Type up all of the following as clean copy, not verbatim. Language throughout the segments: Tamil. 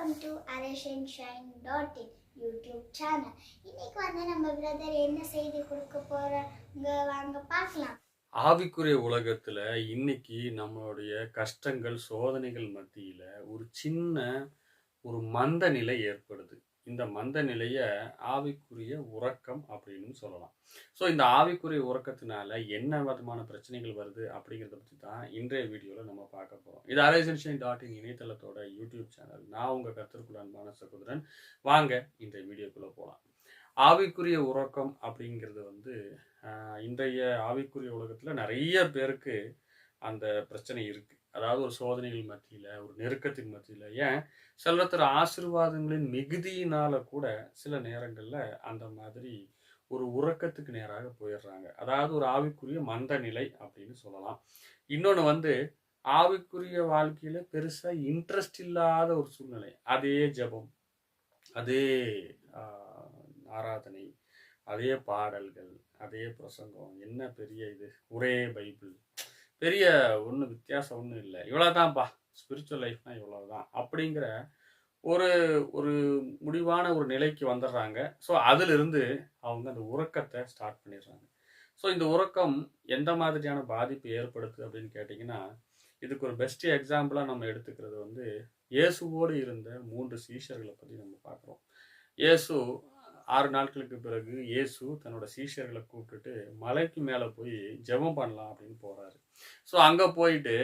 Welcome to arishandshine.in YouTube channel. இன்னைக்கு நம்ம பிரதர் என்ன செய்தி கொடுக்க போறாங்க வாங்க பார்க்கலாம். ஆவிக்குரிய உலகத்துல இன்னைக்கு நம்மளுடைய கஷ்டங்கள் சோதனைகள் மத்தியில ஒரு சின்ன ஒரு மந்த நிலை ஏற்படுது. இந்த மந்த நிலைய ஆவிக்குரிய உறக்கம் அப்படின்னு சொல்லலாம். ஸோ இந்த ஆவிக்குரிய உறக்கத்தினால என்ன விதமான பிரச்சனைகள் வருது அப்படிங்கிறத பற்றி தான் இன்றைய வீடியோவில் நம்ம பார்க்க போகிறோம். இது arishandshine.in இணையதளத்தோட யூடியூப் சேனல். நான் உங்கள் கர்த்தருக்குள்ள அன்பான சகோதரன். வாங்க இன்றைய வீடியோக்குள்ளே போகலாம். ஆவிக்குரிய உறக்கம் அப்படிங்கிறது இன்றைய ஆவிக்குரிய உலகத்தில் நிறைய பேருக்கு அந்த பிரச்சனை இருக்குது. அதாவது ஒரு சோதனைகள் மத்தியில், ஒரு நெருக்கத்தின் மத்தியில், ஏன் சிலர் ஆசீர்வாதங்களின் மிகுதியினால கூட சில நேரங்களில் அந்த மாதிரி ஒரு உறக்கத்துக்கு நேராக போயிடுறாங்க. அதாவது ஒரு ஆவிக்குரிய மந்த நிலை அப்படின்னு சொல்லலாம். இன்னொன்று ஆவிக்குரிய வாழ்க்கையில பெருசாக இன்ட்ரெஸ்ட் இல்லாத ஒரு சூழ்நிலை. அதே ஜெபம், அதே ஆராதனை, அதே பாடல்கள், அதே பிரசங்கம், என்ன பெரிய இது, ஒரே பைபிள், பெரிய ஒன்றும் வித்தியாசம் ஒன்றும் இல்லை, இவ்வளோதான்ப்பா ஸ்பிரிச்சுவல் லைஃப்னா இவ்வளோதான் அப்படிங்கிற ஒரு ஒரு முடிவான ஒரு நிலைக்கு வந்துடுறாங்க. ஸோ அதிலிருந்து அவங்க அந்த உறக்கத்தை ஸ்டார்ட் பண்ணிடுறாங்க. ஸோ இந்த உறக்கம் எந்த மாதிரியான பாதிப்பு ஏற்படுத்துது அப்படின்னு கேட்டிங்கன்னா, இதுக்கு ஒரு பெஸ்ட் எக்ஸாம்பிளாக நம்ம எடுத்துக்கிறது இயேசுவோடு இருந்த 3 சீஷர்களை பற்றி நம்ம பார்க்குறோம். இயேசு 6 நாட்களுக்கு பிறகு இயேசு தன்னோட சீஷர்களை கூப்பிட்டுட்டு மலைக்கு மேலே போய் ஜெபம் பண்ணலாம் அப்படின்னு போகிறாரு. ஸோ அங்கே போயிட்டு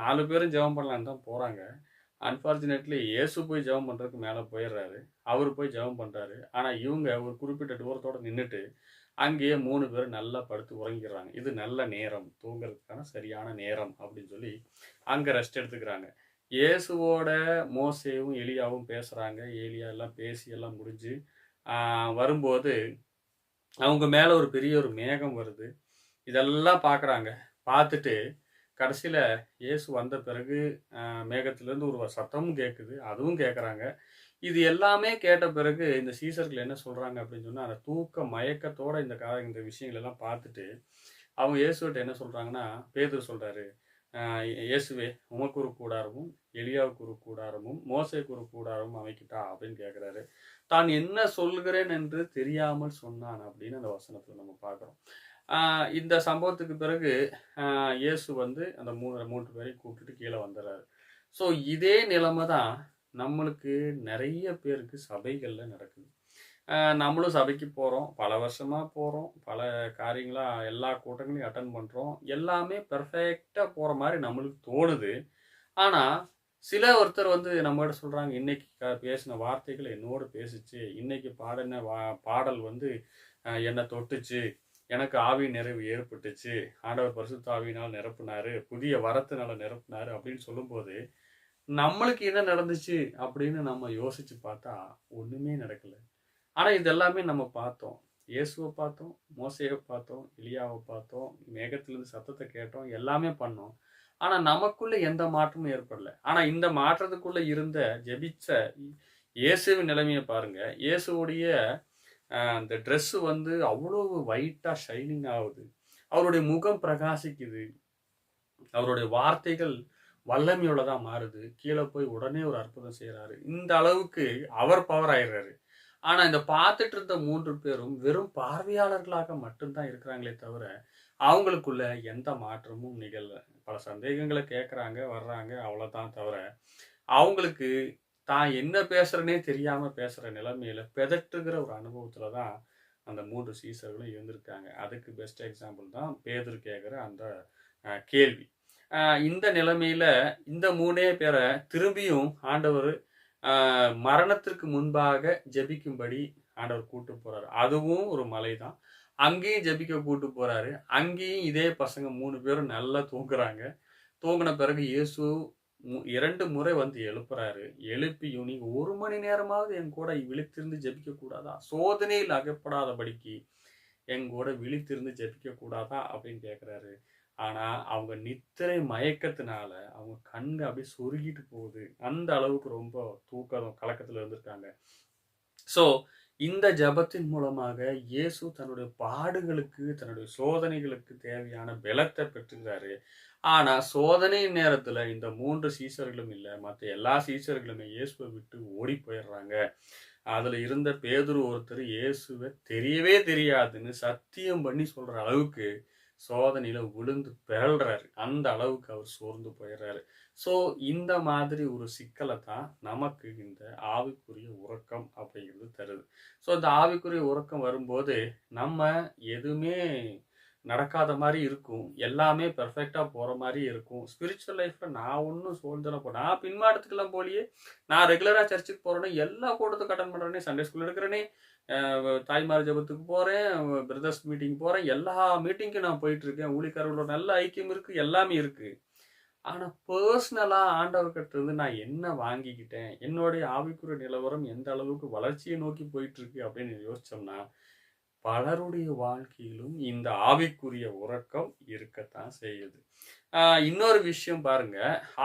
4 பேரும் ஜெபம் பண்ணலான்னு தான் போகிறாங்க. அன்ஃபார்ச்சுனேட்லி இயேசு போய் ஜெபம் பண்ணுறதுக்கு மேலே போயிடுறாரு. அவர் போய் ஜெபம் பண்ணுறாரு. ஆனால் இவங்க ஒரு குறிப்பிட்ட தூரத்தோடு நின்றுட்டு அங்கேயே 3 பேர் நல்லா படுத்து உறங்கிடுறாங்க. இது நல்ல நேரம், தூங்குறதுக்கான சரியான நேரம் அப்படின்னு சொல்லி அங்கே ரெஸ்ட் எடுத்துக்கிறாங்க. இயேசுவோட மோசேவும் எலியாவும் பேசுகிறாங்க. ஏலியா எல்லாம் பேசி எல்லாம் முடிஞ்சு வரும்போது அவங்க மேலே ஒரு பெரிய ஒரு மேகம் வருது. இதெல்லாம் பார்க்குறாங்க. பார்த்துட்டு கடைசியில் இயேசு வந்த பிறகு மேகத்திலேருந்து ஒரு சத்தமும் கேட்குது. அதுவும் கேட்குறாங்க. இது எல்லாமே கேட்ட பிறகு இந்த சீசர்கள் என்ன சொல்கிறாங்க அப்படின்னு சொன்னால், அந்த தூக்க மயக்கத்தோடு இந்த விஷயங்கள் எல்லாம் பார்த்துட்டு அவங்க இயேசுகிட்ட என்ன சொல்கிறாங்கன்னா, பேதுரு சொல்கிறாரு, இயேசுவே உமக்கு ஒரு கூடாரமும் எலியாவுக்கு ஒரு கூடாரமும் மோசேக்கு ஒரு கூடாரமும் அமைக்கிட்டா அப்படின்னு கேட்குறாரு. தான் என்ன சொல்கிறேன் என்று தெரியாமல் சொன்னான் அப்படின்னு அந்த வசனத்தில் நம்ம பார்க்குறோம். இந்த சம்பவத்துக்கு பிறகு இயேசு அந்த 3 பேரையும் கூப்பிட்டுட்டு கீழே வந்துடுறாரு. ஸோ இதே நிலைமை தான் நம்மளுக்கு நிறைய பேருக்கு சபைகளில் நடக்குது. நம்மளும் சபைக்கு போகிறோம், பல வருஷமாக போகிறோம், பல காரியங்களாக எல்லா கூட்டங்களையும் அட்டன் பண்ணுறோம். எல்லாமே பெர்ஃபெக்டாக போகிற மாதிரி நம்மளுக்கு தோணுது. ஆனால் ஒருத்தர் நம்மகிட்ட சொல்கிறாங்க, இன்னைக்கு பேசின வார்த்தைகள் என்னோடு பேசிச்சு, இன்னைக்கு பாடின பாடல் என்னை தொட்டுச்சு, எனக்கு ஆவி நிறைவு ஏற்பட்டுச்சு, ஆண்டவர் பரிசுத்த ஆவியினால் நிரப்புனாரு, புதிய வரத்தினால நிரப்புனாரு அப்படின்னு சொல்லும்போது நம்மளுக்கு என்ன நடந்துச்சு அப்படின்னு நம்ம யோசிச்சு பார்த்தா ஒன்றுமே நடக்கலை. ஆனால் இதெல்லாமே நம்ம பார்த்தோம். இயேசுவை பார்த்தோம், மோசேயை பார்த்தோம், எலியாவை பார்த்தோம், மேகத்திலிருந்து சத்தத்தை கேட்டோம், எல்லாமே பண்ணோம். ஆனால் நமக்குள்ள எந்த மாற்றமும் ஏற்படலை. ஆனால் இந்த மாற்றத்துக்குள்ள இருந்த ஜெபிச்ச இயேசுவின் நிலைமையை பாருங்க. இயேசுவுடைய அந்த ட்ரெஸ்ஸு அவ்வளோ ஒயிட்டாக ஷைனிங் ஆகுது, அவருடைய முகம் பிரகாசிக்குது, அவருடைய வார்த்தைகள் வல்லமையுள்ளதாக மாறுது, கீழே போய் உடனே ஒரு அற்புதம் செய்கிறாரு. இந்த அளவுக்கு அவர் பவர் ஆயிடுறாரு. ஆனால் இந்த பார்த்துட்டு இருந்த 3 பேரும் வெறும் பார்வையாளர்களாக மட்டும்தான் இருக்கிறாங்களே தவிர அவங்களுக்குள்ள எந்த மாற்றமும் நிகழல. பல சந்தேகங்களை கேட்குறாங்க, வர்றாங்க, அவ்வளோதான். தவிர அவங்களுக்கு தான் என்ன பேசுகிறேனே தெரியாமல் பேசுகிற நிலைமையில பெதட்டுகிற ஒரு அனுபவத்தில் தான் அந்த 3 சீசர்களும் இருந்திருக்காங்க. அதுக்கு பெஸ்ட் எக்ஸாம்பிள் தான் பேதுரு கேட்குற அந்த கேள்வி. இந்த நிலைமையில இந்த 3 பேரை திரும்பியும் ஆண்டவர் மரணத்திற்கு முன்பாக ஜெபிக்கும்படி ஆண்டவர் கூட்டு போறாரு. அதுவும் ஒரு மலை தான். அங்கேயும் ஜெபிக்க கூட்டு போறாரு. அங்கேயும் இதே பசங்க 3 பேரும் நல்லா தூங்குறாங்க. தூங்கின பிறகு இயேசு 2 முறை எழுப்புறாரு. எழுப்பியும் நீங்க 1 மணி நேரமாவது என் கூட விழித்திருந்து ஜெபிக்க கூடாதா, சோதனையில் அகப்படாதபடிக்கு என் கூட விழித்திருந்து ஜெபிக்க கூடாதா அப்படின்னு கேட்குறாரு. ஆனால் அவங்க நித்திரை மயக்கத்தினால அவங்க கண்ணு அப்படியே சொருகிட்டு போகுது. அந்த அளவுக்கு ரொம்ப தூக்கம் கலக்கத்தில் இருந்திருக்காங்க. ஸோ இந்த ஜெபத்தின் மூலமாக இயேசு தன்னுடைய பாடுகளுக்கு, தன்னுடைய சோதனைகளுக்கு தேவையான பலத்தை பெற்றுகிறாரு. ஆனா சோதனை நேரத்துல இந்த 3 சீஷர்களும் இல்ல, மத்த எல்லா சீஷர்களுமே இயேசுவை விட்டு ஓடி போயிடுறாங்க. அதுல இருந்த பேதுரு ஒருத்தர் இயேசுவை தெரியவே தெரியாதுன்னு சத்தியம் பண்ணி சொல்ற அளவுக்கு சோதனையில விழுந்து பிறழ்றாரு. அந்த அளவுக்கு அவர் சோர்ந்து போயிடுறாரு. ஸோ இந்த மாதிரி ஒரு சிக்கலை தான் நமக்கு இந்த ஆவிக்குரிய உறக்கம் அப்படிங்கிறது தருது. ஸோ இந்த ஆவிக்குரிய உறக்கம் வரும்போது நம்ம எதுவுமே நடக்காத மாதிரி இருக்கும். எல்லாமே பெர்ஃபெக்டா போற மாதிரி இருக்கும். ஸ்பிரிச்சுவல் லைஃப்ல நான் ஒன்றும் சோர்ந்தெல்லாம் நான் பின்மாற்றத்துக்கெல்லாம் போலியே. நான் ரெகுலரா சர்ச்சுக்கு போறேனே, எல்லா கூட்டத்துக்கும் அட்டன் பண்றேனே, சண்டே ஸ்கூல் எடுக்கிறேனே, தாய்மார் ஜெபத்துக்கு போறேன், பிரதர்ஸ் மீட்டிங் போறேன், எல்லா மீட்டிங்க்கும் நான் போயிட்டு இருக்கேன். ஊழியக்காரர்களோட நல்ல ஐக்கியம் இருக்கு, எல்லாமே இருக்கு. ஆனா பர்சனலா ஆண்டவர்கிட்ட இருந்து நான் என்ன வாங்கிக்கிட்டேன், என்னுடைய ஆவிக்குரிய நிலவரம் எந்த அளவுக்கு வளர்ச்சியை நோக்கி போயிட்டு இருக்கு அப்படின்னு யோசிச்சோம்னா, பலருடைய வாழ்க்கையிலும் இந்த ஆவிக்குரிய உறக்கம் இருக்கத்தான் செய்யுது. இன்னொரு விஷயம் பாருங்க,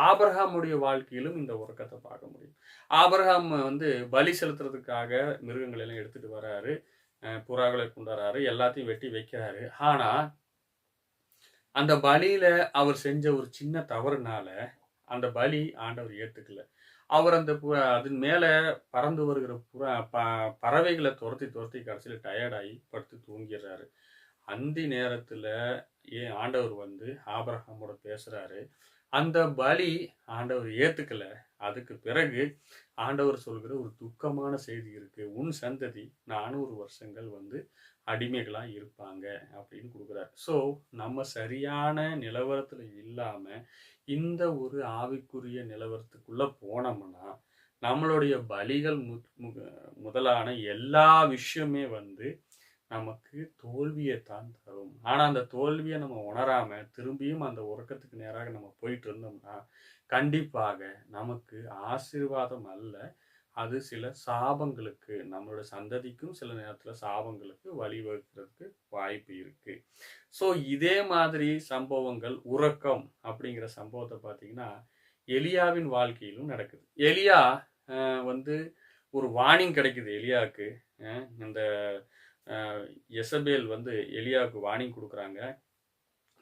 ஆபிரகாமுடைய வாழ்க்கையிலும் இந்த உறக்கத்தை பார்க்க முடியும். ஆபிரகாம் வந்து பலி செலுத்துறதுக்காக மிருகங்களை எல்லாம் எடுத்துட்டு வராரு, புறாக்களை கொண்டு வராரு, எல்லாத்தையும் வெட்டி வைக்கிறாரு. ஆனா அந்த பலியில அவர் செஞ்ச ஒரு சின்ன தவறுனால அந்த பலி ஆண்டவர் ஏத்துக்கல. அவர் அந்த அதன் மேல பறந்து வருகிற பறவைகளை துரத்தி துரத்தி கடைசியில டயர்டாகி படுத்து தூங்கிடுறாரு. அந்தி நேரத்துல ஆண்டவர் வந்து ஆபிரகாமோட பேசுறாரு. அந்த பலி ஆண்டவர் ஏத்துக்கல. அதுக்கு பிறகு ஆண்டவர் சொல்கிற ஒரு துக்கமான செய்தி இருக்கு. உன் சந்ததி 400 வருஷங்கள் வந்து அடிமைகளா இருப்பாங்க அப்படின்னு கொடுக்குறாரு. ஸோ நம்ம சரியான நிலவரத்துல இல்லாம இந்த ஒரு ஆவிக்குரிய நிலவரத்துக்குள்ள போனோம்னா நம்மளுடைய பலிகள் முதலான எல்லா விஷயமே வந்து நமக்கு தோல்வியைத்தான் தரும். ஆனா அந்த தோல்வியை நம்ம உணராம திரும்பியும் அந்த உறக்கத்துக்கு நேராக நம்ம போயிட்டு இருந்தோம்னா கண்டிப்பாக நமக்கு ஆசீர்வாதம் அல்ல, அது சில சாபங்களுக்கு, நம்மளோட சந்ததிக்கும் சில நேரத்துல சாபங்களுக்கு வழிவகுக்கிறதுக்கு வாய்ப்பு இருக்கு. ஸோ இதே மாதிரி சம்பவங்கள் உறக்கம் அப்படிங்கிற சம்பவத்தை பார்த்தீங்கன்னா எலியாவின் வாழ்க்கையிலும் நடக்குது. எலியா வந்து ஒரு வார்னிங் கிடைக்குது எலியாவுக்கு. இந்த எசபேல் வந்து எலியாவுக்கு வார்னிங் கொடுக்குறாங்க,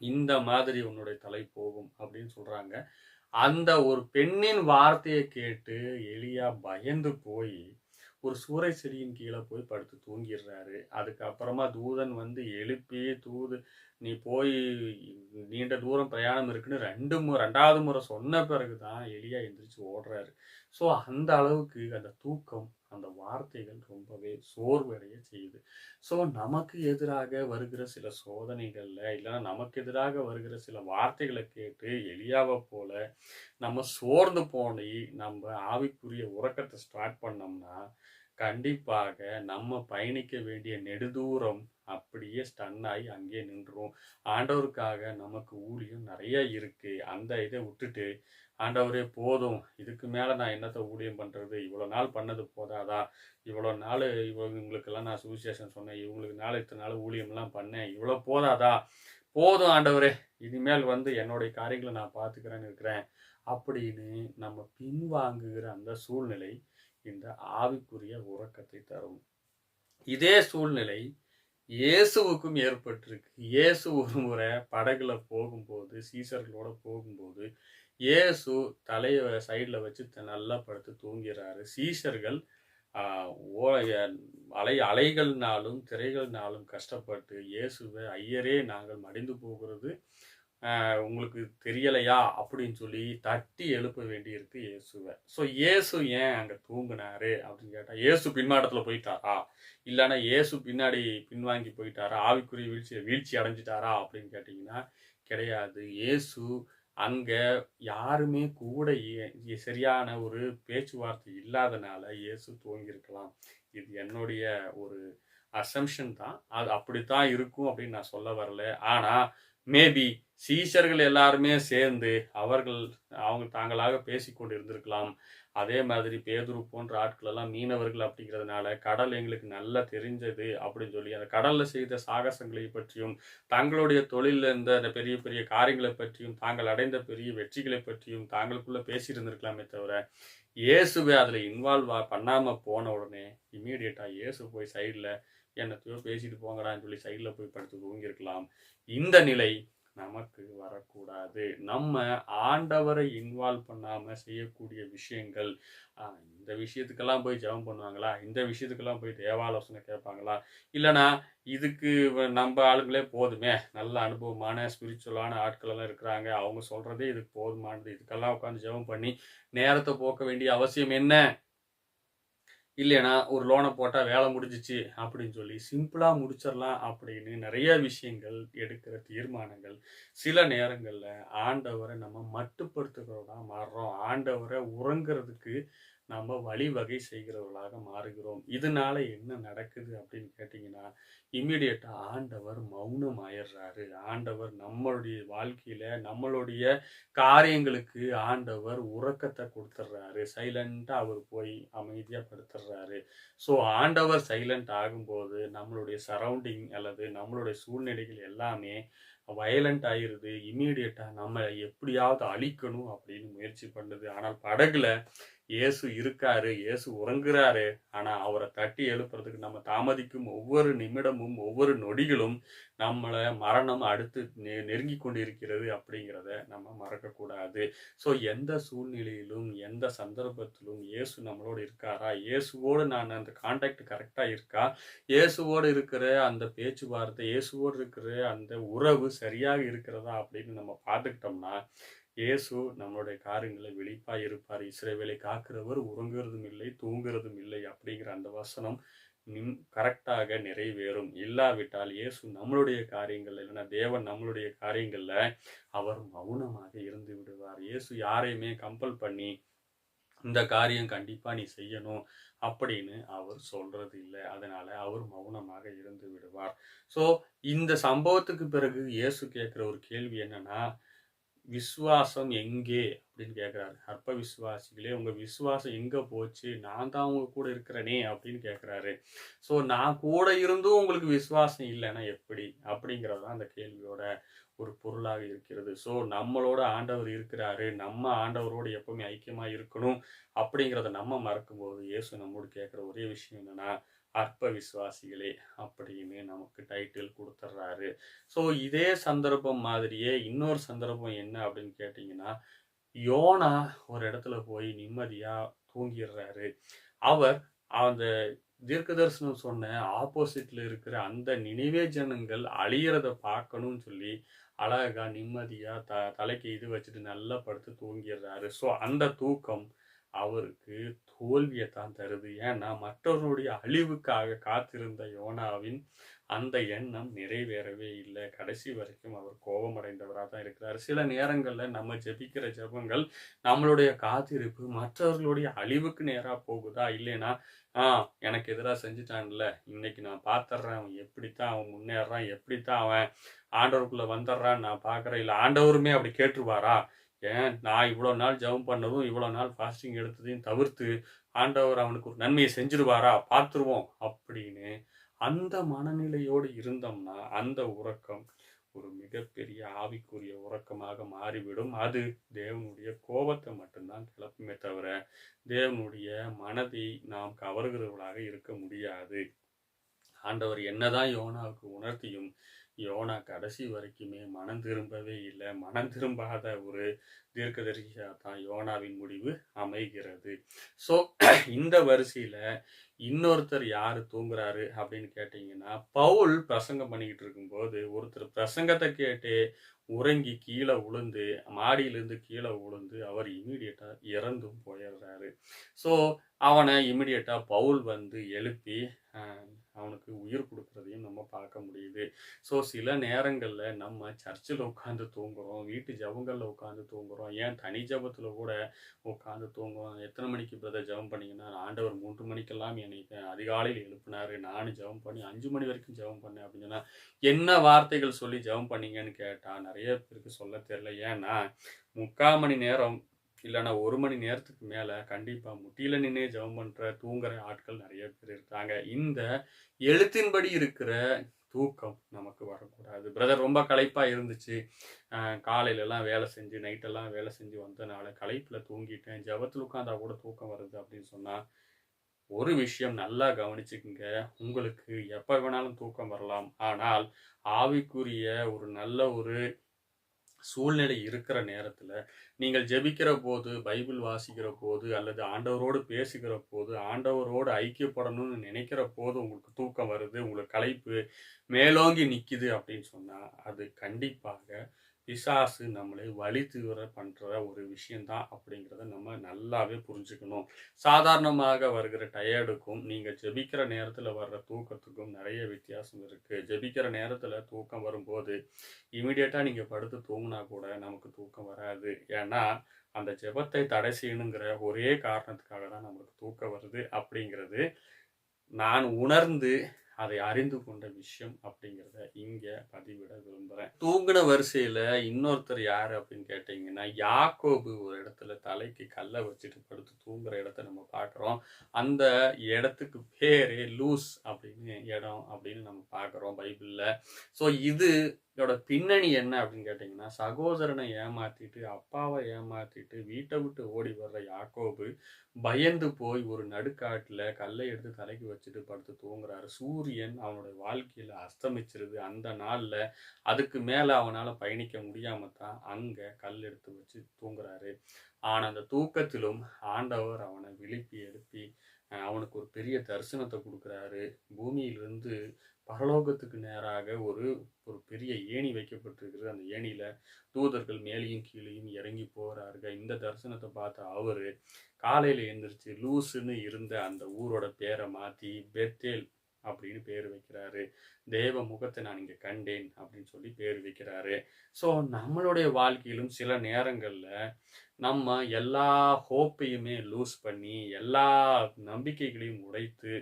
இந்த மாதிரி உன்னுடைய தலை போகும் அப்படின்னு சொல்றாங்க. அந்த ஒரு பெண்ணின் வார்த்தையை கேட்டு எலியா பயந்து போய் ஒரு சூறை செடியின் கீழே போய் படுத்து தூங்கிடுறாரு. அதுக்கப்புறமா தூதன் வந்து எழுப்பி நீ போய் நீண்ட தூரம் பிரயாணம் இருக்குன்னு ரெண்டாவது முறை சொன்ன பிறகுதான் எலியா எந்திரிச்சு ஓடுறாரு. ஸோ அந்த அளவுக்கு அந்த தூக்கம், அந்த வார்த்தைகள் ரொம்பவே சோர்வடைய செய்யுது. ஸோ நமக்கு எதிராக வருகிற சில சோதனைகள்ல இல்லைன்னா நமக்கு எதிராக வருகிற சில வார்த்தைகளை கேட்டு எலியாவை போல நம்ம சோர்ந்து போனி நம்ம ஆவிக்குரிய உறக்கத்தை ஸ்டார்ட் பண்ணோம்னா கண்டிப்பாக நம்ம பயணிக்க வேண்டிய நெடுதூரம் அப்படியே ஸ்டன் ஆகி அங்கே நின்றுரும். ஆண்டவருக்காக நமக்கு ஊழியம் நிறைய இருக்கு. அந்த இதை விட்டுட்டு ஆண்டவரே போதும், இதுக்கு மேல நான் என்னத்தை ஊழியம் பண்றது, இவ்வளவு நாள் பண்ணது போதாதா, இவ்வளவு நாள் இவங்களுக்கெல்லாம் நான் சுவிசேஷம் சொன்னேன், இவங்களுக்கு நாள் இத்தனை நாள் ஊழியம் எல்லாம் பண்ணேன், இவ்வளவு போதாதா, போதும் ஆண்டவரே, இனிமேல் வந்து என்னுடைய காரியங்களை நான் பார்த்துக்கிறேன்னு இருக்கிறேன் அப்படின்னு நம்ம பின்வாங்குகிற அந்த சூழ்நிலை இந்த ஆவிக்குரிய உறக்கத்தை தரும். இதே சூழ்நிலை இயேசுவுக்கும் ஏற்பட்டிருக்கு. இயேசு ஒரு முறை படகுல போகும்போது, சீசர்களோட போகும்போது இயேசு தலையை சைட்ல வச்சு நல்லா படுத்து தூங்கிறாரு. சீஷர்கள் அலைகள்னாலும் திரைகள்னாலும் கஷ்டப்பட்டு இயேசுவை, ஐயரே நாங்கள் மடிந்து போகிறது உங்களுக்கு தெரியலையா அப்படின்னு சொல்லி தட்டி எழுப்ப வேண்டி இருக்கு இயேசுவை. ஸோ இயேசு ஏன் அங்க தூங்குனாரு அப்படின்னு கேட்டா, இயேசு பின்மாட்டத்துல போயிட்டாரா, இல்லைன்னா இயேசு பின்னாடி பின்வாங்கி போயிட்டாரா, ஆவிக்குரிய வீழ்ச்சி அடைஞ்சிட்டாரா அப்படின்னு கேட்டீங்கன்னா கிடையாது. இயேசு அங்க யாருமே கூட சரியான ஒரு பேச்சுவார்த்தை இல்லாதனால இயேசு தூங்கியிருக்கலாம். இது என்னுடைய ஒரு அசம்ஷன் தான். அது அப்படித்தான் இருக்கும் அப்படின்னு நான் சொல்ல வரல. ஆனா மேபி சீஷர்கள் எல்லாருமே சேர்ந்து அவங்க தாங்களாக பேசிக்கொண்டு இருந்திருக்கலாம். அதே மாதிரி பேதுரு போன்ற ஆட்கள் எல்லாம் மீனவர்கள் அப்படிங்கிறதுனால கடல் எங்களுக்கு நல்லா தெரிஞ்சது அப்படின்னு சொல்லி அந்த கடல்ல செய்த சாகசங்களை பற்றியும் தங்களுடைய தொழில இருந்த பெரிய பெரிய காரியங்களை பற்றியும் தாங்கள் அடைந்த பெரிய வெற்றிகளை பற்றியும் தாங்களுக்குள்ள பேசி இருந்திருக்கலாமே தவிர இயேசுவே அதில் இன்வால்வ் பண்ணாமல் போன உடனே இமீடியட்டாக இயேசு போய் சைடில் என்னத்தையோ பேசிட்டு போங்கடான்னு சொல்லி சைடில் போய் படுத்து தூங்கியிருக்கலாம். இந்த நிலை நமக்கு வரக்கூடாது. நம்ம ஆண்டவரை இன்வால்வ் பண்ணாமல் செய்யக்கூடிய விஷயங்கள், இந்த விஷயத்துக்கெல்லாம் போய் ஜெபம் பண்ணுவாங்களா, இந்த விஷயத்துக்கெல்லாம் போய் தேவாலோசனை கேட்பாங்களா, இல்லைனா இதுக்கு நம்ம ஆளுங்களே போதுமே, நல்ல அனுபவமான ஸ்பிரிச்சுவலான ஆட்கள் எல்லாம் இருக்கிறாங்க, அவங்க சொல்றதே இதுக்கு போதுமானது, இதுக்கெல்லாம் உட்காந்து ஜெபம் பண்ணி நேரத்தை போக்க வேண்டிய அவசியம் என்ன, இல்லைனா ஒரு லோனை போட்டால் வேலை முடிஞ்சிச்சு அப்படின்னு சொல்லி சிம்பிளாக முடிச்சிடலாம் அப்படின்னு நிறைய விஷயங்கள் எடுக்கிற தீர்மானங்கள் சில நேரங்களில் ஆண்டவரை நம்ம மட்டுப்படுத்துகிறவர்களா மாறுறோம். ஆண்டவரை உறங்குறதுக்கு நம்ம வழிவகை செய்கிறவர்களாக மாறுகிறோம். இதனால என்ன நடக்குது அப்படின்னு கேட்டிங்கன்னா, இம்மிடியட்டாக ஆண்டவர் மௌனம் ஆயிடுறாரு. ஆண்டவர் நம்மளுடைய வாழ்க்கையில் நம்மளுடைய காரியங்களுக்கு ஆண்டவர் உறக்கத்தை கொடுத்துட்றாரு. சைலண்ட்டாக அவர் போய் அமைதியாக படுத்துடுறாரு. ஸோ ஆண்டவர் சைலண்ட் ஆகும்போது நம்மளுடைய சரௌண்டிங் அல்லது நம்மளுடைய சூழ்நிலைகள் எல்லாமே வயலண்ட் ஆகிருது. இம்மீடியட்டாக நம்ம எப்படியாவது அழிக்கணும் அப்படின்னு முயற்சி பண்ணுது. ஆனால் படகுல இயேசு இருக்காரு, இயேசு உறங்குறாரு. ஆனால் அவரை தட்டி எழுப்புறதுக்கு நம்ம தாமதிக்கும் ஒவ்வொரு நிமிடமும் ஒவ்வொரு நொடிகளும் நம்மளை மரணம் அடுத்து நெருங்கி கொண்டு இருக்கிறது அப்படிங்கிறத நம்ம மறக்கக்கூடாது. ஸோ எந்த சூழ்நிலையிலும் எந்த சந்தர்ப்பத்திலும் இயேசு நம்மளோடு இருக்காரா, இயேசுவோடு நான் அந்த கான்டாக்ட் கரெக்டாக இருக்கா, இயேசுவோடு இருக்கிற அந்த பேச்சுவார்த்தை, இயேசுவோடு இருக்கிற அந்த உறவு சரியாக இருக்கிறதா அப்படின்னு நம்ம பார்த்துக்கிட்டோம்னா இயேசு நம்மளுடைய காரியங்களை விழிப்பாய் இருப்பார். இஸ்ரவேலை காக்கிறவர் உறங்குறதும் இல்லை தூங்குறதும் இல்லை அப்படிங்கிற அந்த வசனம் கரெக்டாக நிறைவேறும். இல்லாவிட்டால் இயேசு நம்மளுடைய காரியங்கள் இல்லைன்னா தேவன் நம்மளுடைய காரியங்கள்ல அவர் மௌனமாக இருந்து விடுவார். இயேசு யாரையுமே கம்பல் பண்ணி இந்த காரியம் கண்டிப்பா நீ செய்யணும் அப்படின்னு அவர் சொல்றது இல்லை. அதனால அவர் மௌனமாக இருந்து விடுவார். ஸோ இந்த சம்பவத்துக்கு பிறகு இயேசு கேட்கிற ஒரு கேள்வி என்னன்னா, விசுவாசம் எங்கே அப்படின்னு கேட்குறாரு. அற்ப விசுவாசிகளே, உங்க விசுவாசம் எங்க போச்சு, நான் தான் உங்க கூட இருக்கிறேனே அப்படின்னு கேட்குறாரு. ஸோ நான் கூட இருந்தும் உங்களுக்கு விசுவாசம் இல்லைன்னா எப்படி அப்படிங்கிறது தான் அந்த கேள்வியோட ஒரு பொருளாக இருக்கிறது. ஸோ நம்மளோட ஆண்டவர் இருக்கிறாரு, நம்ம ஆண்டவரோடு எப்பவுமே ஐக்கியமா இருக்கணும் அப்படிங்கிறத நம்ம மறக்கும்போது இயேசு நம்மோடு கேட்குற ஒரே விஷயம் என்னன்னா, அற்ப விசுவாசிகளே அப்படின்னு நமக்கு டைட்டில் கொடுத்துட்றாரு. ஸோ இதே சந்தர்ப்பம் மாதிரியே இன்னொரு சந்தர்ப்பம் என்ன அப்படின்னு கேட்டிங்கன்னா, யோனா ஒரு இடத்துல போய் நிம்மதியா தூங்கிடுறாரு. அவர் அந்த தீர்க்க தரிசனம் சொன்ன ஆப்போசிட்ல இருக்கிற அந்த நினைவே ஜனங்கள் அழியறத பார்க்கணும்னு சொல்லி அழகா நிம்மதியா தலைக்கு இது வச்சுட்டு நல்லா படுத்து தூங்கிடுறாரு. ஸோ அந்த தூக்கம் அவருக்கு தோல்வியை தான் தருது. ஏன்னா மற்றவருடைய அழிவுக்காக காத்திருந்த யோனாவின் அந்த எண்ணம் நிறைவேறவே இல்லை. கடைசி வரைக்கும் அவர் கோபமடைந்தவராக தான் இருக்கிறார். சில நேரங்களில் நம்ம ஜெபிக்கிற ஜெபங்கள் நம்மளுடைய காத்திருப்பு மற்றவர்களுடைய அழிவுக்கு நேராக போகுதா, இல்லைன்னா எனக்கு எதிராக செஞ்சுட்டான்ல, இன்னைக்கு நான் பார்த்துட்றேன் அவன் எப்படித்தான் அவன் முன்னேறான், எப்படித்தான் அவன் ஆண்டவருக்குள்ள வந்துடுறான்னு நான் பார்க்குறேன், இல்லை ஆண்டவருமே அப்படி கேட்டுருவாரா, ஏன் நான் இவ்வளோ நாள் ஜெபம் பண்ணதும் இவ்வளோ நாள் ஃபாஸ்டிங் எடுத்ததையும் தவிர்த்து ஆண்டவர் அவனுக்கு ஒரு நன்மையை செஞ்சிருவாரா, பார்த்துருவோம் அப்படின்னு அந்த மனநிலையோடு இருந்தோம்னா அந்த உறக்கம் ஒரு மிகப்பெரிய ஆவிக்குரிய உறக்கமாக மாறிவிடும். அது தேவனுடைய கோபத்தை மட்டும்தான் கிளப்புமே தவிர தேவனுடைய மனதை நாம் கவர்கிறவர்களாக இருக்க முடியாது. ஆண்டவர் என்னதான் யோனாவுக்கு உணர்த்தியும் யோனா கடைசி வரைக்குமே மனம் திரும்பவே இல்லை. மனம் திரும்பாத ஒரு தீர்க்கதரிசியாக தான் யோனாவின் முடிவு அமைகிறது. ஸோ இந்த வரிசையில் இன்னொருத்தர் யார் தூங்குறாரு அப்படின்னு கேட்டிங்கன்னா, பவுல் பிரசங்கம் பண்ணிக்கிட்டு இருக்கும்போது ஒருத்தர் பிரசங்கத்தை கேட்டு உறங்கி கீழே விழுந்து, மாடியிலேருந்து கீழே விழுந்து அவர் இமீடியட்டாக இறந்தும் போயிடுறாரு. ஸோ அவனை இமீடியட்டாக பவுல் வந்து எழுப்பி அவனுக்கு உயிர் கொடுக்குறதையும் நம்ம பார்க்க முடியுது. ஸோ சில நேரங்களில் நம்ம சர்ச்சில் உட்காந்து தூங்குகிறோம், வீட்டு ஜபங்களில் உட்காந்து தூங்குகிறோம், ஏன் தனி ஜபத்தில் கூட உட்காந்து தூங்குறோம். எத்தனை மணிக்கு பிரதர் ஜபம் பண்ணிங்கன்னா, ஆண்டவர் 3 மணிக்கெல்லாம் என்னை அதிகாலையில் எழுப்பினார், நானும் ஜபம் பண்ணி 5 மணி வரைக்கும் ஜபம் பண்ணேன் அப்படின்னு சொன்னால் என்ன வார்த்தைகள் சொல்லி ஜபம் பண்ணீங்கன்னு கேட்டால் நிறைய பேருக்கு சொல்ல தெரியல. ஏன்னா 3/4 மணி நேரம் இல்லைன்னா 1 மணி நேரத்துக்கு மேலே கண்டிப்பாக முட்டியில் நின்று ஜெபம் பண்ணுற தூங்குற ஆட்கள் நிறைய பேர் இருக்காங்க. இந்த எழுத்தின்படி இருக்கிற தூக்கம் நமக்கு வரக்கூடாது. பிரதர் ரொம்ப களைப்பாக இருந்துச்சு, காலையிலலாம் வேலை செஞ்சு நைட்டெல்லாம் வேலை செஞ்சு வந்தனால களைப்பில் தூங்கிட்டேன், ஜெபத்தில் உட்காந்தா கூட தூக்கம் வருது அப்படின்னு சொன்னால், ஒரு விஷயம் நல்லா கவனிச்சுக்குங்க. உங்களுக்கு எப்போ வேணாலும் தூக்கம் வரலாம். ஆனால் ஆவிக்குரிய ஒரு நல்ல ஒரு சூழ்நிலை இருக்கிற நேரத்தில் நீங்கள் ஜெபிக்கிற போது, பைபிள் வாசிக்கிற போது, அல்லது ஆண்டவரோடு பேசுகிற போது, ஆண்டவரோடு ஐக்கியப்படணும்னு நினைக்கிற போது உங்களுக்கு தூக்கம் வருது, உங்களுக்கு களைப்பு மேலோங்கி நிற்கிது அப்படின்னு சொன்னால், அது கண்டிப்பாக பிசாசு நம்மளை வழி தீவிர பண்ணுற ஒரு விஷயந்தான் அப்படிங்கிறத நம்ம நல்லாவே புரிஞ்சுக்கணும். சாதாரணமாக வருகிற டயர்டுக்கும் நீங்கள் ஜெபிக்கிற நேரத்தில் வர்ற தூக்கத்துக்கும் நிறைய வித்தியாசம் இருக்குது. ஜெபிக்கிற நேரத்தில் தூக்கம் வரும்போது இமீடியட்டாக நீங்கள் படுத்து தூங்கினா கூட நமக்கு தூக்கம் வராது. ஏன்னா அந்த ஜெபத்தை தடை செய்யணுங்கிற ஒரே காரணத்துக்காக தான் நம்மளுக்கு தூக்கம் வருது அப்படிங்கிறது நான் உணர்ந்து அதை அறிந்து கொண்ட விஷயம் அப்படிங்கிறத இங்க பதிவிட விரும்புகிறேன். தூங்கின வரிசையில இன்னொருத்தர் யாரு அப்படின்னு கேட்டீங்கன்னா, யாக்கோபு ஒரு இடத்துல தலைக்கு கல்லை வச்சுட்டு படுத்து தூங்குற இடத்த நம்ம பார்க்குறோம். அந்த இடத்துக்கு பேரு லூஸ் அப்படின்னு இடம் அப்படின்னு நம்ம பார்க்குறோம் பைபிளில். ஸோ இதோட பின்னணி என்ன அப்படின்னு கேட்டிங்கன்னா, சகோதரனை ஏமாற்றிட்டு அப்பாவை ஏமாற்றிட்டு வீட்டை விட்டு ஓடி வர்ற யாக்கோபு பயந்து போய் ஒரு நடுக்காட்டில் கல்லை எடுத்து தலைக்கு வச்சுட்டு படுத்து தூங்குறாரு. சூரியன் அவனுடைய வாழ்க்கையில் அஸ்தமிச்சிருது. அந்த நாளில் அதுக்கு மேலே அவனால் பயணிக்க முடியாமல் தான் அங்கே கல் எடுத்து வச்சு தூங்குறாரு. ஆனால் அந்த தூக்கத்திலும் ஆண்டவர் அவனை எழுப்பி அவனுக்கு ஒரு பெரிய தரிசனத்தை கொடுக்குறாரு. பூமியிலிருந்து பரலோகத்துக்கு நேராக ஒரு பெரிய ஏணி வைக்கப்பட்டிருக்கிறது. அந்த ஏணியில் தூதர்கள் மேலேயும் கீழேயும் இறங்கி போகிறார்கள். இந்த தரிசனத்தை பார்த்த அவர் காலையில் எழுந்திரிச்சு லூசுன்னு இருந்த அந்த ஊரோட பேரை மாற்றி பெத்தேல் அப்படின்னு பேர் வைக்கிறாரு. தேவ முகத்தை நான் இங்கே கண்டேன் அப்படின்னு சொல்லி பேர் வைக்கிறாரு. ஸோ நம்மளுடைய வாழ்க்கையிலும் சில நேரங்களில் நம்ம எல்லா ஹோப்பையுமே லூஸ் பண்ணி எல்லா நம்பிக்கைகளையும் உடைத்து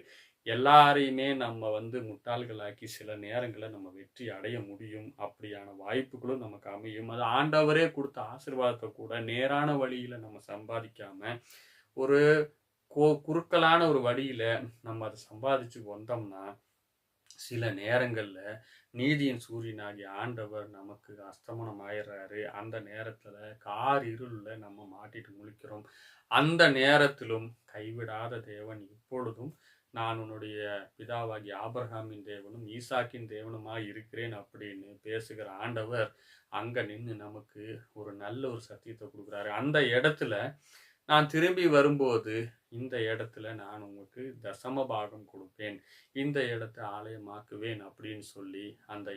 எல்லாரையுமே நம்ம முட்டாள்களாக்கி சில நேரங்களில் நம்ம வெற்றி அடைய முடியும். அப்படியான வாய்ப்புகளும் நமக்கு அமையும். அது ஆண்டவரே கொடுத்த ஆசீர்வாதத்தை கூட நேரான வழியில் நம்ம சம்பாதிக்காம ஒரு குறுக்கலான ஒரு வழியில் நம்ம அதை சம்பாதிச்சு வந்தோம்னா சில நேரங்களில் நீதியின் சூரியனாகிய ஆண்டவர் நமக்கு அஸ்தமனம் ஆயிடுறாரு. அந்த நேரத்தில் கார் இருளில் நம்ம மாட்டிட்டு முழிக்கிறோம். அந்த நேரத்திலும் கைவிடாத தேவன் இப்பொழுதும் நான் உன்னுடைய பிதாவாகிய ஆபிரகாமின் தேவனும் ஈசாக்கின் தேவனுமாய் இருக்கிறேன் அப்படின்னு பேசுகிற ஆண்டவர் அங்கே நின்று நமக்கு ஒரு நல்ல ஒரு சத்தியத்தை கொடுக்குறாரு. அந்த இடத்துல நான் திரும்பி வரும்போது இந்த இடத்துல நான் உங்களுக்கு தசம பாகம் கொடுப்பேன், இந்த இடத்தை ஆலயமாக்குவேன் அப்படின்னு சொல்லி அந்த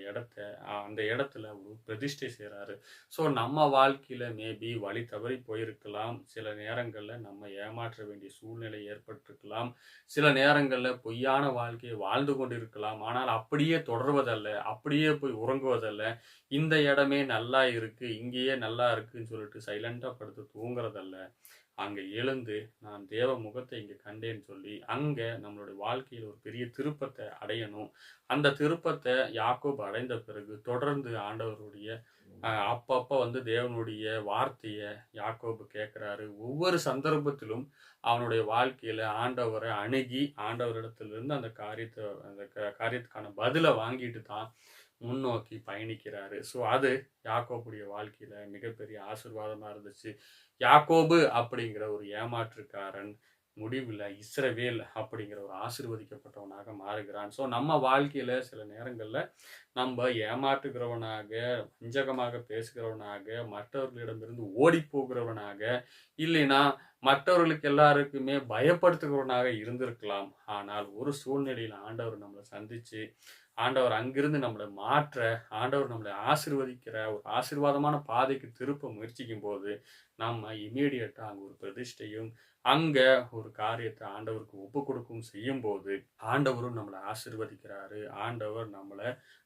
இடத்துல ஒரு பிரதிஷ்டை செய்கிறாரு. ஸோ நம்ம வாழ்க்கையில் மேபி வழி தவறி போயிருக்கலாம். சில நேரங்களில் நம்ம ஏமாற்ற வேண்டிய சூழ்நிலை ஏற்பட்டிருக்கலாம். சில நேரங்களில் பொய்யான வாழ்க்கையை வாழ்ந்து கொண்டிருக்கலாம். ஆனால் அப்படியே தொடர்வதல்ல, அப்படியே போய் உறங்குவதல்ல. இந்த இடமே நல்லா இருக்கு, இங்கேயே நல்லா இருக்குன்னு சொல்லிட்டு சைலண்டாக படுத்து தூங்குறதல்ல. அங்கே எழுந்து நான் தேவ முகத்தை இங்கே கண்டேன்னு சொல்லி அங்கே நம்மளுடைய வாழ்க்கையில் ஒரு பெரிய திருப்பத்தை அடையணும். அந்த திருப்பத்தை யாக்கோபு அடைந்த பிறகு தொடர்ந்து ஆண்டவருடைய அப்பப்போ தேவனுடைய வார்த்தையை யாக்கோபு கேட்குறாரு. ஒவ்வொரு சந்தர்ப்பத்திலும் அவனுடைய வாழ்க்கையில் ஆண்டவரை அணுகி ஆண்டவரிடத்திலிருந்து அந்த காரியத்துக்கான பதிலை வாங்கிட்டு தான் முன்னோக்கி பயணிக்கிறாரு. ஸோ அது யாக்கோபுடைய வாழ்க்கையில் மிகப்பெரிய ஆசீர்வாதமாக இருந்துச்சு. யாக்கோபு அப்படிங்கிற ஒரு ஏமாற்றுக்காரன் முடிவில் இஸ்ரவேல் அப்படிங்கிற ஒரு ஆசீர்வதிக்கப்பட்டவனாக மாறுகிறான். ஸோ நம்ம வாழ்க்கையில் சில நேரங்களில் நம்ம ஏமாற்றுகிறவனாக, வஞ்சகமாக பேசுகிறவனாக, மற்றவர்களிடமிருந்து ஓடி போகிறவனாக, இல்லைன்னா மற்றவர்களுக்கு எல்லாருக்குமே பயப்படுத்துகிறவனாக இருந்திருக்கலாம். ஆனால் ஒரு சூழ்நிலையில் ஆண்டவர் நம்மளை சந்தித்து ஆண்டவர் அங்கிருந்து நம்மளை மாற்ற, ஆண்டவர் நம்மளை ஆசீர்வதிக்கிற ஒரு ஆசீர்வாதமான பாதைக்கு திருப்ப முயற்சிக்கும் போது நம்ம இமீடியட்டாக அங்கே ஒரு பிரதிஷ்டையும் அங்க ஒரு காரியத்தை ஆண்டவருக்கு ஒப்பு கொடுக்கும் செய்யும்போது ஆண்டவரும் நம்மளை ஆசீர்வதிக்கிறாரு. ஆண்டவர்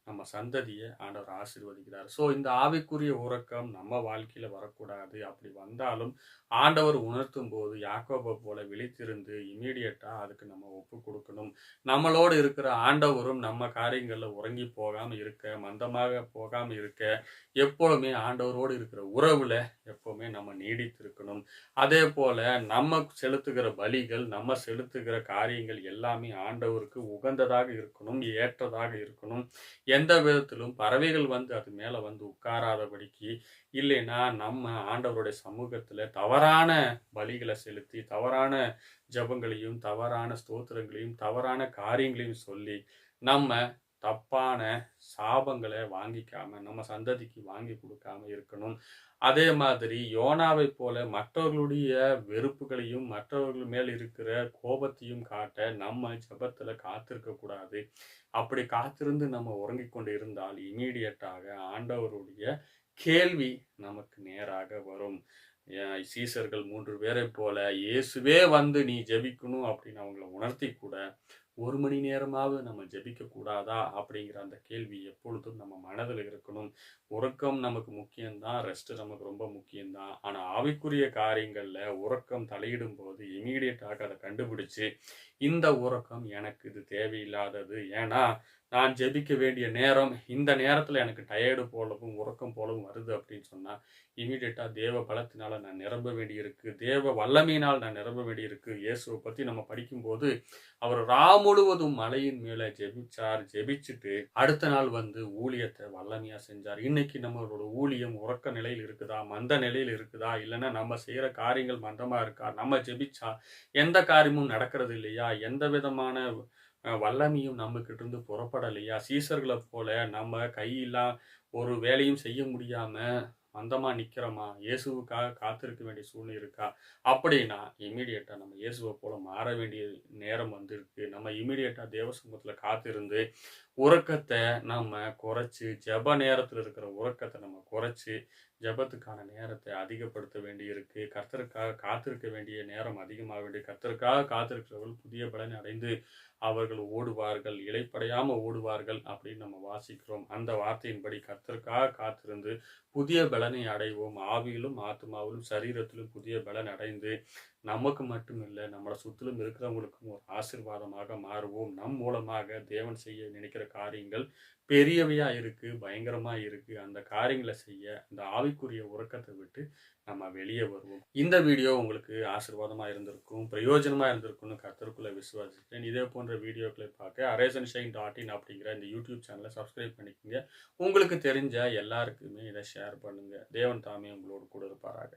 நம்ம சந்ததியை ஆண்டவர் ஆசீர்வதிக்கிறார். ஸோ இந்த ஆவிக்குரிய உறக்கம் நம்ம வாழ்க்கையில வரக்கூடாது. அப்படி வந்தாலும் ஆண்டவர் உணர்த்தும் போது யாக்கோபை போல விழித்திருந்து இமீடியட்டா அதுக்கு நம்ம ஒப்பு கொடுக்கணும். நம்மளோடு இருக்கிற ஆண்டவரும் நம்ம காரியங்கள்ல உறங்கி போகாம இருக்க, மந்தமாக போகாம இருக்க, எப்பொழுதுமே ஆண்டவரோடு இருக்கிற உறவுல எப்பவுமே நம்ம நீடித்திருக்கணும். அதே போல நம்ம செலுத்துகிற பலிகள், நம்ம செலுத்துகிற காரியங்கள் எல்லாமே ஆண்டவருக்கு உகந்ததாக இருக்கணும், ஏற்றதாக இருக்கணும். எந்த விதத்திலும் பறவைகள் வந்து அது மேல வந்து உட்காராதபடிக்கு, இல்லைன்னா நம்ம ஆண்டவருடைய சமூகத்துல தவறான பலிகளை செலுத்தி, தவறான ஜெபங்களையும், தவறான ஸ்தோத்திரங்களையும், தவறான காரியங்களையும் சொல்லி, நம்ம தப்பான சாபங்களை வாங்கிக்காம, நம்ம சந்ததிக்கு வாங்கி கொடுக்காம இருக்கணும். அதே மாதிரி யோனாவை போல மற்றவர்களுடைய வெறுப்புகளையும், மற்றவர்கள் மேல் இருக்கிற கோபத்தையும் காட்ட நம்ம ஜெபத்துல காத்திருக்க கூடாது. அப்படி காத்திருந்து நம்ம உறங்கிக் கொண்டு இருந்தால் இமீடியட்டாக ஆண்டவருடைய கேள்வி நமக்கு நேராக வரும். சீசர்கள் 3 பேரை போல இயேசுவே வந்து நீ ஜெபிக்கணும் அப்படின்னு அவங்கள உணர்த்தி கூட 1 மணி நேரமாவது நம்ம ஜெபிக்க கூடாதா அப்படிங்கிற அந்த கேள்வி எப்பொழுதும் நம்ம மனதில் இருக்கணும். உறக்கம் நமக்கு முக்கியம்தான், ரெஸ்ட் நமக்கு ரொம்ப முக்கியம்தான். ஆனா ஆவிக்குரிய காரியங்கள்ல உறக்கம் தலையிடும் போது இமீடியட்டாக அதை கண்டுபிடிச்சு இந்த உறக்கம் எனக்கு இது தேவையில்லாதது. ஏன்னா நான் ஜெபிக்க வேண்டிய நேரம் இந்த நேரத்துல எனக்கு டயர்டு போலவும் உறக்கம் போலவும் வருது அப்படின்னு சொன்னா இமீடியட்டா தேவ பலத்தினால நான் நிரம்ப வேண்டியிருக்கு, தேவ வல்லமையினால் நான் நிரம்ப வேண்டியிருக்கு. இயேசுவை பத்தி நம்ம படிக்கும்போது அவர் முழுவதும் மலையின் மேல ஜெபிச்சார். ஜெபிச்சுட்டு அடுத்த நாள் வந்து ஊழியத்தை வல்லமையா செஞ்சார். இன்னைக்கு நம்மளோட ஊழியம் உறக்க நிலையில் இருக்குதா, மந்த நிலையில் இருக்குதா, இல்லைன்னா நம்ம செய்யற காரியங்கள் மந்தமா இருக்கா, நம்ம ஜெபிச்சா எந்த காரியமும் நடக்கிறது இல்லையா, எந்த விதமான வல்லமையும் நம்மகிட்ட இருந்து புறப்படலையா, சீசர்களை போல நம்ம கையெல்லாம் ஒரு வேலையும் செய்ய முடியாம மந்தமா நிக்கிறோமா, இயேசுவுக்காக காத்திருக்க வேண்டிய சூழ்நிலை இருக்கா அப்படின்னா இமீடியட்டா நம்ம இயேசுவை போல மாற வேண்டிய நேரம் வந்திருக்கு. நம்ம இமீடியட்டா தேவ சமூகத்துல காத்திருந்து உறக்கத்தை நம்ம குறைச்சு, ஜெப நேரத்துல இருக்கிற உறக்கத்தை நம்ம குறைச்சு ஜெபத்துக்கான நேரத்தை அதிகப்படுத்த வேண்டியிருக்கு. கர்த்தருக்காக காத்திருக்க வேண்டிய நேரம் அதிகமாக வேண்டிய, கர்த்தருக்காக காத்திருக்கிறவர்கள் புதிய பலனை அடைந்து அவர்கள் ஓடுவார்கள், இளைப்படையாம ஓடுவார்கள் அப்படின்னு நம்ம வாசிக்கிறோம். அந்த வார்த்தையின்படி கர்த்தருக்காக காத்திருந்து புதிய பலனை அடைவோம். ஆவியிலும் ஆத்மாவிலும் சரீரத்திலும் புதிய பலன் அடைந்து நமக்கு மட்டும் இல்லை, நம்மளை சுற்றிலும் இருக்கிறவங்களுக்கும் ஒரு ஆசீர்வாதமாக மாறுவோம். நம் மூலமாக தேவன் செய்ய நினைக்கிற காரியங்கள் பெரியவையா இருக்கு, பயங்கரமா இருக்கு. அந்த காரியங்களை செய்ய அந்த ஆவிக்குரிய உறக்கத்தை விட்டு நம்ம வெளியே வருவோம். இந்த வீடியோ உங்களுக்கு ஆசீர்வாதமா இருந்திருக்கும், பிரயோஜனமா இருந்திருக்கும்னு கர்த்தருக்குள்ள விசுவாசிக்கிறேன். இதே போன்ற வீடியோக்களை பார்க்க araisanshine.in அப்படிங்கிற இந்த யூடியூப் சேனலை சப்ஸ்கிரைப் பண்ணிக்கோங்க. உங்களுக்கு தெரிஞ்ச எல்லாருக்குமே இதை ஷேர் பண்ணுங்க. தேவன் தாமே உங்களோடு கூட இருப்பாராக.